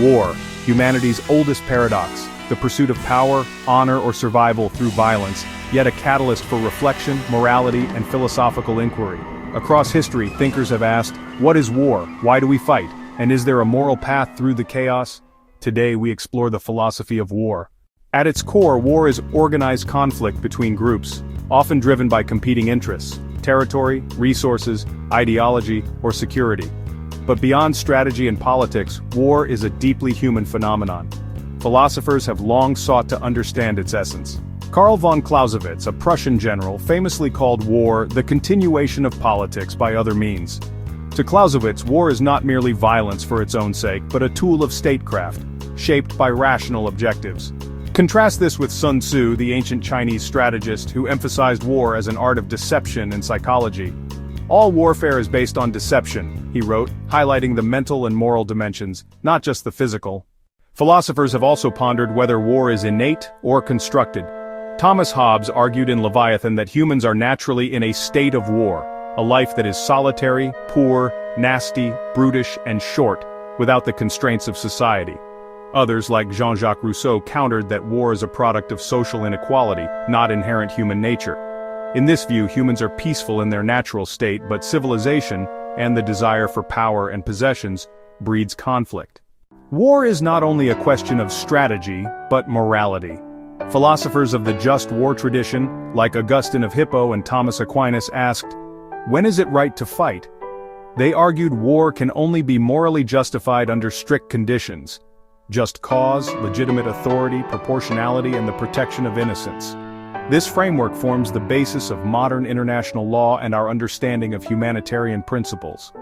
War, humanity's oldest paradox, the pursuit of power, honor, or survival through violence, yet a catalyst for reflection, morality, and philosophical inquiry. Across history, thinkers have asked, what is war? Why do we fight? And is there a moral path through the chaos? Today we explore the philosophy of war. At its core, war is organized conflict between groups, often driven by competing interests, territory, resources, ideology, or security. But beyond strategy and politics, war is a deeply human phenomenon. Philosophers have long sought to understand its essence. Karl von Clausewitz, a Prussian general, famously called war the continuation of politics by other means. To Clausewitz, war is not merely violence for its own sake, but a tool of statecraft, shaped by rational objectives. Contrast this with Sun Tzu, the ancient Chinese strategist who emphasized war as an art of deception and psychology. All warfare is based on deception, he wrote, highlighting the mental and moral dimensions, not just the physical. Philosophers have also pondered whether war is innate or constructed. Thomas Hobbes argued in Leviathan that humans are naturally in a state of war, a life that is solitary, poor, nasty, brutish, and short, without the constraints of society. Others, like Jean-Jacques Rousseau, countered that war is a product of social inequality, not inherent human nature. In this view, humans are peaceful in their natural state, but civilization, and the desire for power and possessions, breeds conflict. War is not only a question of strategy, but morality. Philosophers of the just war tradition, like Augustine of Hippo and Thomas Aquinas, asked, when is it right to fight? They argued war can only be morally justified under strict conditions: just cause, legitimate authority, proportionality, and the protection of innocence. This framework forms the basis of modern international law and our understanding of humanitarian principles.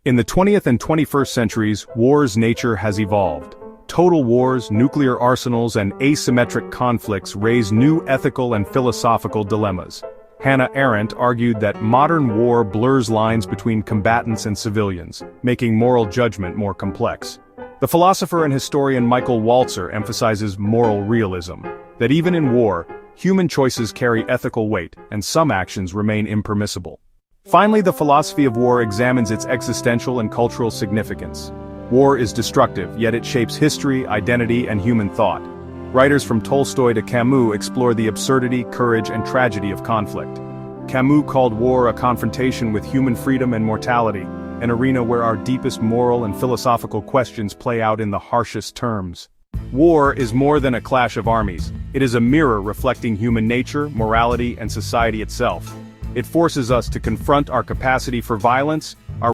In the 20th and 21st centuries, war's nature has evolved. Total wars, nuclear arsenals, and asymmetric conflicts raise new ethical and philosophical dilemmas. Hannah Arendt argued that modern war blurs lines between combatants and civilians, making moral judgment more complex. The philosopher and historian Michael Walzer emphasizes moral realism, that even in war, human choices carry ethical weight, and some actions remain impermissible. Finally, the philosophy of war examines its existential and cultural significance. War is destructive, yet it shapes history, identity, and human thought. Writers from Tolstoy to Camus explore the absurdity, courage, and tragedy of conflict. Camus called war a confrontation with human freedom and mortality, an arena where our deepest moral and philosophical questions play out in the harshest terms. War is more than a clash of armies. It is a mirror reflecting human nature, morality, and society itself. It forces us to confront our capacity for violence, our